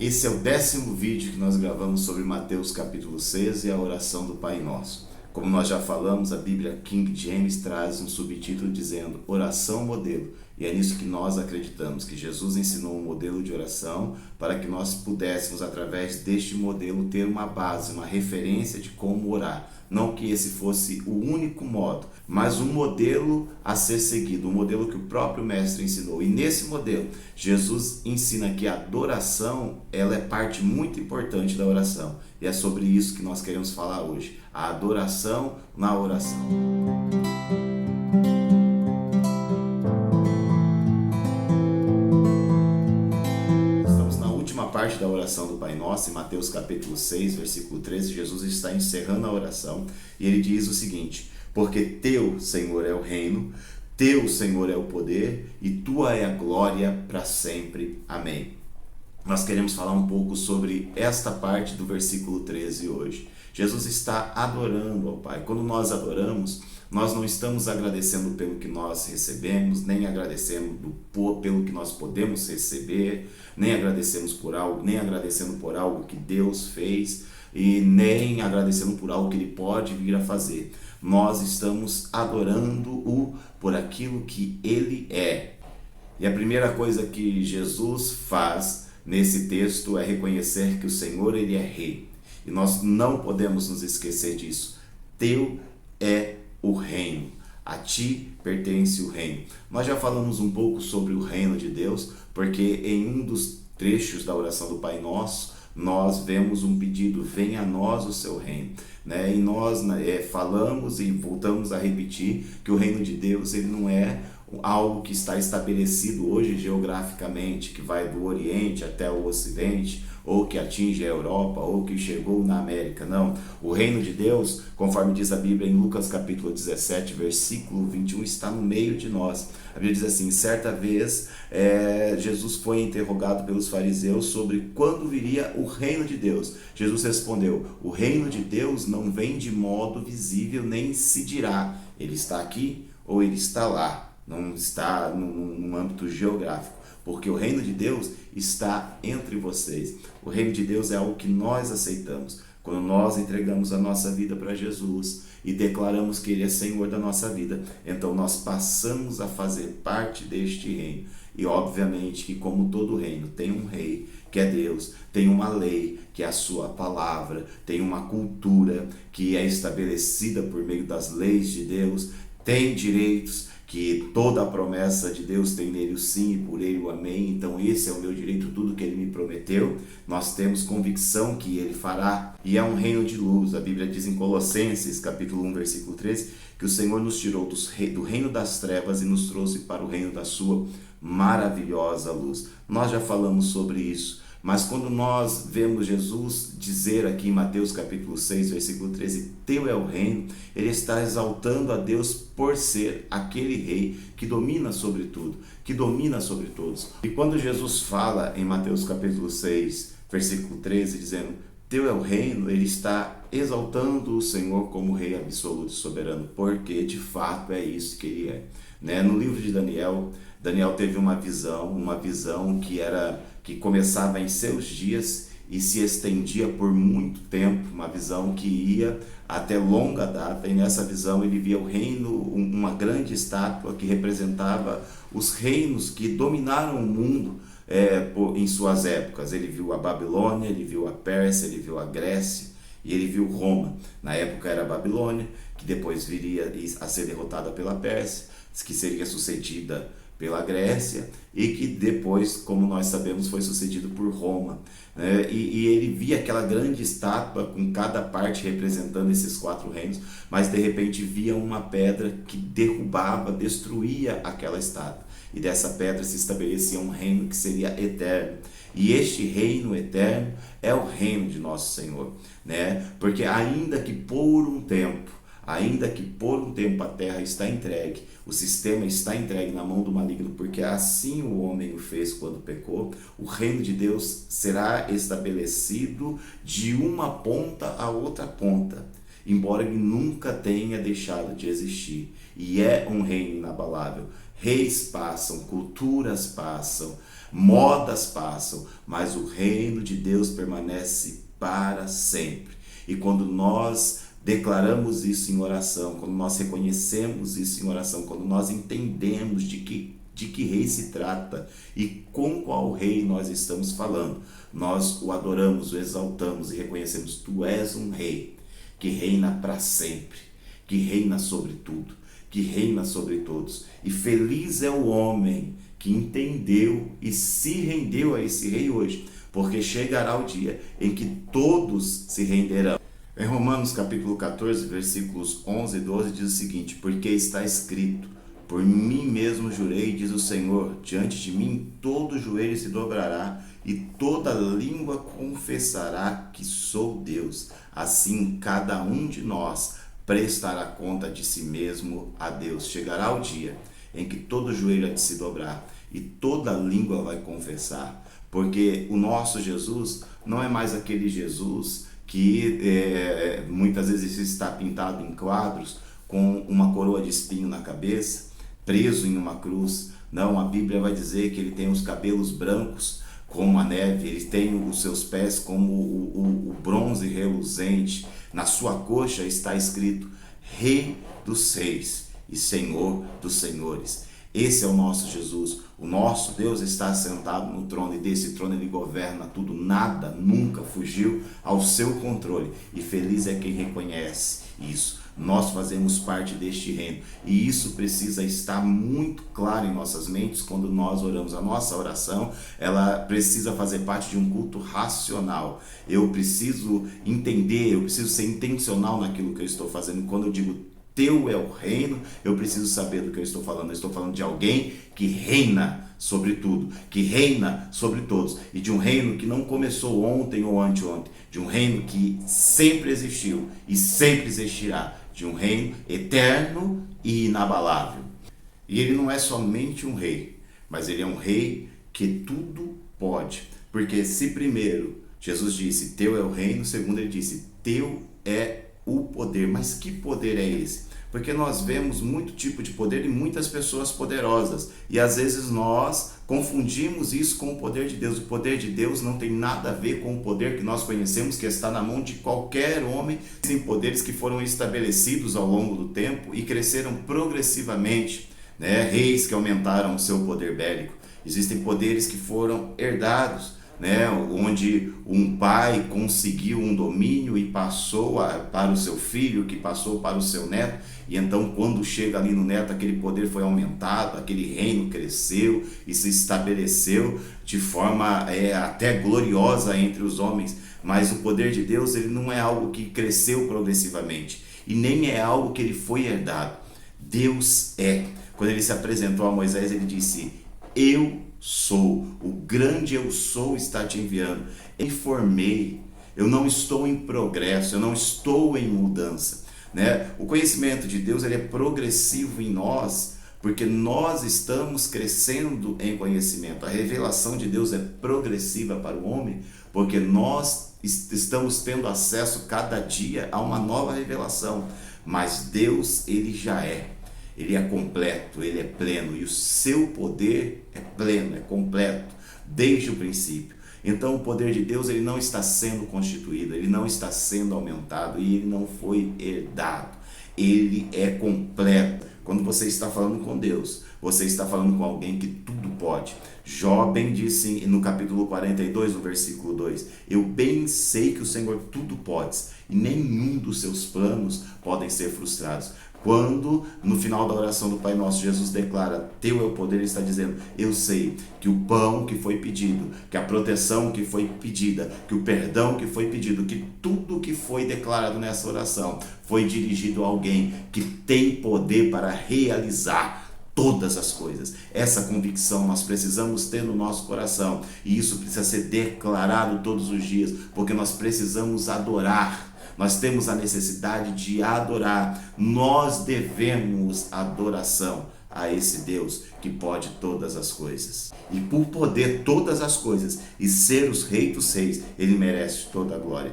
Esse é o 10º vídeo que nós gravamos sobre Mateus capítulo 6 e a oração do Pai Nosso. Como nós já falamos, a Bíblia King James traz um subtítulo dizendo oração modelo. E é nisso que nós acreditamos, que Jesus ensinou um modelo de oração para que nós pudéssemos, através deste modelo, ter uma base, uma referência de como orar. Não que esse fosse o único modo, mas um modelo a ser seguido, um modelo que o próprio Mestre ensinou. E nesse modelo, Jesus ensina que a adoração, ela é parte muito importante da oração. E é sobre isso que nós queremos falar hoje, a adoração na oração. Parte da oração do Pai Nosso, em Mateus capítulo 6, versículo 13, Jesus está encerrando a oração e ele diz o seguinte: porque teu, Senhor, é o reino, teu, Senhor, é o poder e tua é a glória para sempre. Amém. Nós queremos falar um pouco sobre esta parte do versículo 13 hoje. Jesus está adorando ao Pai. Quando nós adoramos, nós não estamos agradecendo pelo que nós recebemos, nem agradecendo pelo que nós podemos receber, nem agradecemos por algo, nem agradecendo por algo que Deus fez e nem agradecendo por algo que Ele pode vir a fazer. Nós estamos adorando-o por aquilo que Ele é. E a primeira coisa que Jesus faz nesse texto é reconhecer que o Senhor, Ele é Rei. E nós não podemos nos esquecer disso. Teu é o reino. A ti pertence o reino. Nós já falamos um pouco sobre o reino de Deus, porque em um dos trechos da oração do Pai Nosso, nós vemos um pedido: venha a nós o seu reino. E nós falamos e voltamos a repetir que o reino de Deus, ele não é algo que está estabelecido hoje geograficamente, que vai do Oriente até o Ocidente, ou que atinge a Europa, ou que chegou na América. Não, o reino de Deus, conforme diz a Bíblia em Lucas capítulo 17, versículo 21, está no meio de nós. A Bíblia diz assim: certa vez Jesus foi interrogado pelos fariseus sobre quando viria o reino de Deus. Jesus respondeu: o reino de Deus não vem de modo visível, nem se dirá, ele está aqui ou ele está lá. Não está num âmbito geográfico, porque o reino de Deus está entre vocês. O reino de Deus é algo que nós aceitamos. Quando nós entregamos a nossa vida para Jesus e declaramos que Ele é Senhor da nossa vida, então nós passamos a fazer parte deste reino. E obviamente que, como todo reino, tem um rei, que é Deus, tem uma lei, que é a sua palavra, tem uma cultura que é estabelecida por meio das leis de Deus, tem direitos, que toda a promessa de Deus tem nele o sim e por ele o amém. Então esse é o meu direito, tudo que ele me prometeu, nós temos convicção que ele fará. E é um reino de luz. A Bíblia diz em Colossenses capítulo 1, versículo 13, que o Senhor nos tirou do reino das trevas e nos trouxe para o reino da sua maravilhosa luz. Nós já falamos sobre isso. Mas quando nós vemos Jesus dizer aqui em Mateus capítulo 6, versículo 13, teu é o reino, ele está exaltando a Deus por ser aquele rei que domina sobre tudo, que domina sobre todos. E quando Jesus fala em Mateus capítulo 6, versículo 13, dizendo, teu é o reino, ele está exaltando o Senhor como rei absoluto e soberano, porque de fato é isso que ele é. No livro de Daniel teve uma visão que começava em seus dias e se estendia por muito tempo, uma visão que ia até longa data, e nessa visão ele via o reino, uma grande estátua que representava os reinos que dominaram o mundo em suas épocas. Ele viu a Babilônia, ele viu a Pérsia, ele viu a Grécia e ele viu Roma. Na época era a Babilônia, que depois viria a ser derrotada pela Pérsia, que seria sucedida pela Grécia e que depois, como nós sabemos, foi sucedido por Roma. E ele via aquela grande estátua com cada parte representando esses 4 reinos, mas de repente via uma pedra que derrubava, destruía aquela estátua. E dessa pedra se estabelecia um reino que seria eterno. E este reino eterno é o reino de nosso Senhor. Porque ainda que por um tempo a terra está entregue, o sistema está entregue na mão do maligno, porque assim o homem o fez quando pecou, o reino de Deus será estabelecido de uma ponta a outra ponta, embora ele nunca tenha deixado de existir. E é um reino inabalável. Reis passam, culturas passam, modas passam, mas o reino de Deus permanece para sempre. E quando nós declaramos isso em oração, quando nós reconhecemos isso em oração, quando nós entendemos de que rei se trata e com qual rei nós estamos falando, nós o adoramos, o exaltamos e reconhecemos: tu és um rei que reina para sempre, que reina sobre tudo, que reina sobre todos. E feliz é o homem que entendeu e se rendeu a esse rei hoje, porque chegará o dia em que todos se renderão. Em Romanos capítulo 14, versículos 11 e 12 diz o seguinte: porque está escrito: por mim mesmo jurei, diz o Senhor, diante de mim todo joelho se dobrará e toda língua confessará que sou Deus. Assim cada um de nós prestará conta de si mesmo a Deus. Chegará o dia em que todo joelho há de se dobrar e toda língua vai confessar, porque o nosso Jesus não é mais aquele Jesus que muitas vezes está pintado em quadros com uma coroa de espinho na cabeça, preso em uma cruz. Não, a Bíblia vai dizer que ele tem os cabelos brancos como a neve, ele tem os seus pés como o bronze reluzente, na sua coxa está escrito Rei dos Reis e Senhor dos Senhores. Esse é o nosso Jesus. O nosso Deus está assentado no trono e desse trono ele governa tudo. Nada nunca fugiu ao seu controle. E feliz é quem reconhece isso. Nós fazemos parte deste reino e isso precisa estar muito claro em nossas mentes quando nós oramos. A nossa oração, ela precisa fazer parte de um culto racional. Eu preciso entender, eu preciso ser intencional naquilo que eu estou fazendo. Quando eu digo teu é o reino, eu preciso saber do que eu estou falando. Eu estou falando de alguém que reina sobre tudo, que reina sobre todos, e de um reino que não começou ontem ou anteontem, de um reino que sempre existiu e sempre existirá, de um reino eterno e inabalável. E ele não é somente um rei, mas ele é um rei que tudo pode, porque se primeiro Jesus disse teu é o reino, segundo ele disse teu é o poder. Mas que poder é esse? Porque nós vemos muito tipo de poder em muitas pessoas poderosas e às vezes nós confundimos isso com o poder de Deus. O poder de Deus não tem nada a ver com o poder que nós conhecemos, que está na mão de qualquer homem. Existem poderes que foram estabelecidos ao longo do tempo e cresceram progressivamente, né? Reis que aumentaram o seu poder bélico. Existem poderes que foram herdados, né, onde um pai conseguiu um domínio e passou para o seu filho, que passou para o seu neto, e então quando chega ali no neto, aquele poder foi aumentado, aquele reino cresceu e se estabeleceu de forma até gloriosa entre os homens. Mas o poder de Deus, ele não é algo que cresceu progressivamente e nem é algo que ele foi herdado. Deus é. Quando ele se apresentou a Moisés, ele disse: eu sou, o grande eu sou está te enviando. Eu me formei, eu não estou em progresso, eu não estou em mudança, né? O conhecimento de Deus, ele é progressivo em nós, porque nós estamos crescendo em conhecimento. A revelação de Deus é progressiva para o homem, porque nós estamos tendo acesso cada dia a uma nova revelação. Mas Deus, ele já é. Ele é completo, ele é pleno e o seu poder é pleno, é completo desde o princípio. Então o poder de Deus, ele não está sendo constituído, ele não está sendo aumentado e ele não foi herdado. Ele é completo. Quando você está falando com Deus, você está falando com alguém que tudo pode. Jó bem disse no capítulo 42, no versículo 2: eu bem sei que o Senhor tudo pode e nenhum dos seus planos podem ser frustrados. Quando no final da oração do Pai Nosso, Jesus declara teu é o poder, ele está dizendo: eu sei que o pão que foi pedido, que a proteção que foi pedida, que o perdão que foi pedido, que tudo que foi declarado nessa oração foi dirigido a alguém que tem poder para realizar todas as coisas. Essa convicção nós precisamos ter no nosso coração, e isso precisa ser declarado todos os dias, porque nós precisamos adorar. Nós temos a necessidade de adorar. Nós devemos adoração a esse Deus que pode todas as coisas. E por poder todas as coisas e ser os reis dos reis, ele merece toda a glória.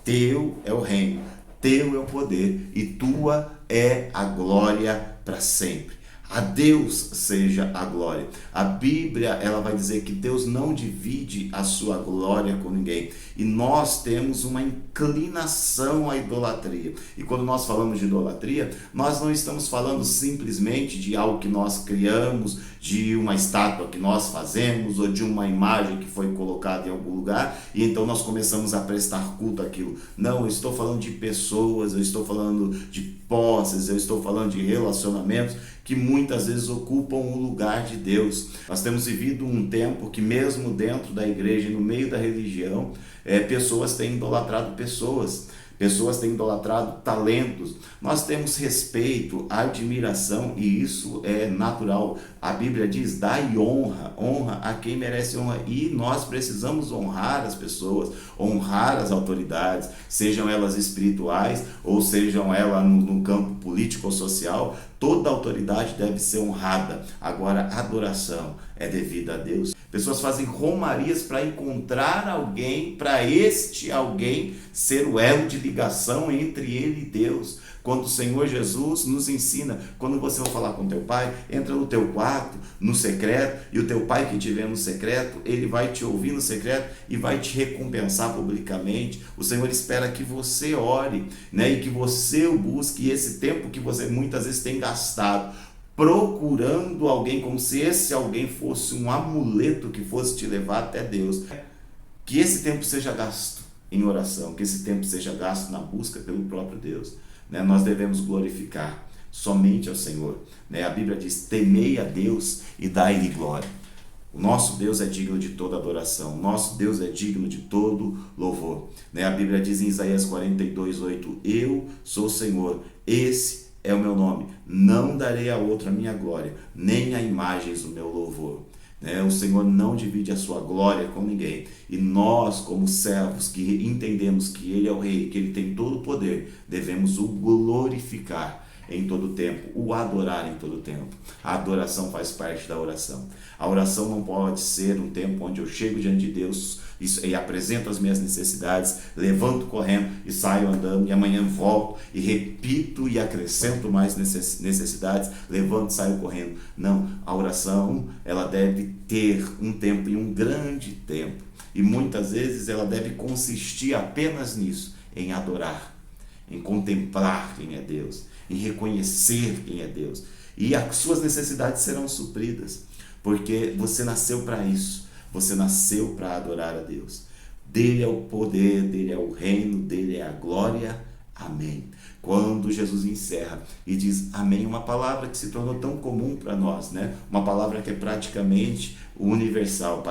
Teu é o reino, teu é o poder e tua é a glória para sempre. A Deus seja a glória. A Bíblia, ela vai dizer que Deus não divide a sua glória com ninguém. E nós temos uma inclinação à idolatria. E quando nós falamos de idolatria, nós não estamos falando simplesmente de algo que nós criamos, de uma estátua que nós fazemos, ou de uma imagem que foi colocada em algum lugar, e então nós começamos a prestar culto àquilo. Não, eu estou falando de pessoas, eu estou falando de posses, eu estou falando de relacionamentos que muitas vezes ocupam o lugar de Deus. Nós temos vivido um tempo que mesmo dentro da igreja, no meio da religião, pessoas têm idolatrado pessoas têm idolatrado talentos. Nós temos respeito, admiração, e isso é natural. A Bíblia diz: dai honra a quem merece honra, e nós precisamos honrar as pessoas, honrar as autoridades, sejam elas espirituais ou sejam elas no campo político ou social. Toda autoridade deve ser honrada. Agora, a adoração é devida a Deus. Pessoas fazem romarias para encontrar alguém, para este alguém ser o elo de ligação entre ele e Deus. Quando o Senhor Jesus nos ensina, quando você vai falar com teu pai, entra no teu quarto, no secreto, e o teu pai que te vê no secreto, ele vai te ouvir no secreto e vai te recompensar publicamente. O Senhor espera que você ore, né, e que você o busque, e esse tempo que você muitas vezes tem gastado procurando alguém, como se esse alguém fosse um amuleto que fosse te levar até Deus, que esse tempo seja gasto em oração, que esse tempo seja gasto na busca pelo próprio Deus, né? Nós devemos glorificar somente ao Senhor, né? A Bíblia diz: temei a Deus e dai-lhe glória. O nosso Deus é digno de toda adoração, o nosso Deus é digno de todo louvor, né? A Bíblia diz em Isaías 42:8: eu sou o Senhor, esse é o meu nome, não darei a outro a minha glória, nem a imagens o meu louvor. O Senhor não divide a sua glória com ninguém, e nós, como servos que entendemos que Ele é o Rei, que Ele tem todo o poder, devemos o glorificar em todo o tempo, o adorar em todo o tempo. A adoração faz parte da oração. A oração não pode ser um tempo onde eu chego diante de Deus e apresento as minhas necessidades, levanto correndo e saio andando, e amanhã volto e repito e acrescento mais necessidades, levanto e saio correndo. Não, a oração, ela deve ter um tempo, e um grande tempo, e muitas vezes ela deve consistir apenas nisso, em adorar, em contemplar quem é Deus, em reconhecer quem é Deus, e as suas necessidades serão supridas, porque você nasceu para isso. Você nasceu para adorar a Deus. Dele é o poder, dele é o reino, dele é a glória. Amém. Quando Jesus encerra e diz amém, uma palavra que se tornou tão comum para nós, né? Uma palavra que é praticamente universal.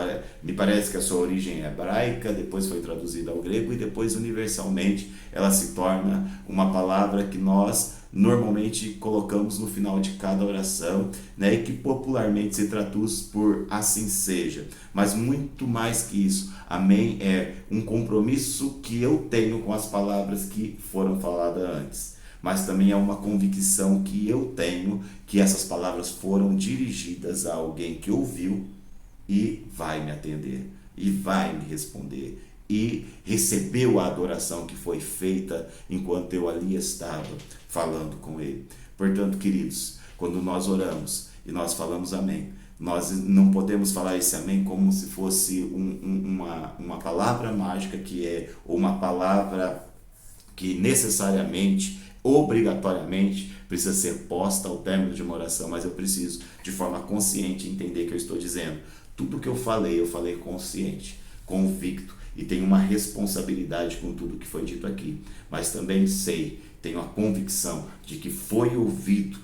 Me parece que a sua origem é hebraica, depois foi traduzida ao grego, e depois universalmente ela se torna uma palavra que nós normalmente colocamos no final de cada oração, né, e que popularmente se traduz por assim seja. Mas muito mais que isso, amém é um compromisso que eu tenho com as palavras que foram faladas antes, mas também é uma convicção que eu tenho que essas palavras foram dirigidas a alguém que ouviu e vai me atender, e vai me responder, e recebeu a adoração que foi feita enquanto eu ali estava falando com ele. Portanto, queridos, quando nós oramos e nós falamos amém, nós não podemos falar esse amém como se fosse uma palavra mágica, ou uma palavra que necessariamente, obrigatoriamente, precisa ser posta ao término de uma oração, mas eu preciso, de forma consciente, entender que eu estou dizendo. Tudo que eu falei consciente, convicto, e tenho uma responsabilidade com tudo que foi dito aqui, mas também tenho a convicção de que foi ouvido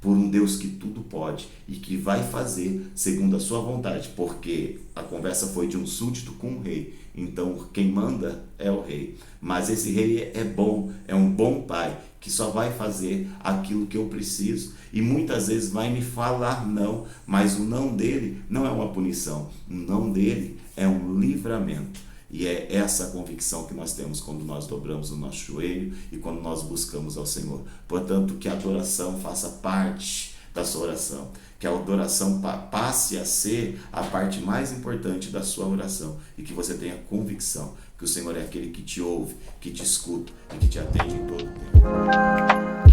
por um Deus que tudo pode e que vai fazer segundo a sua vontade, porque a conversa foi de um súdito com um rei, então quem manda é o rei, mas esse rei é bom, é um bom pai, que só vai fazer aquilo que eu preciso, e muitas vezes vai me falar não, mas o não dele não é uma punição, o não dele é um livramento. E é essa a convicção que nós temos quando nós dobramos o nosso joelho e quando nós buscamos ao Senhor. Portanto, que a adoração faça parte da sua oração, que a adoração passe a ser a parte mais importante da sua oração, e que você tenha convicção que o Senhor é aquele que te ouve, que te escuta e que te atende em todo o tempo.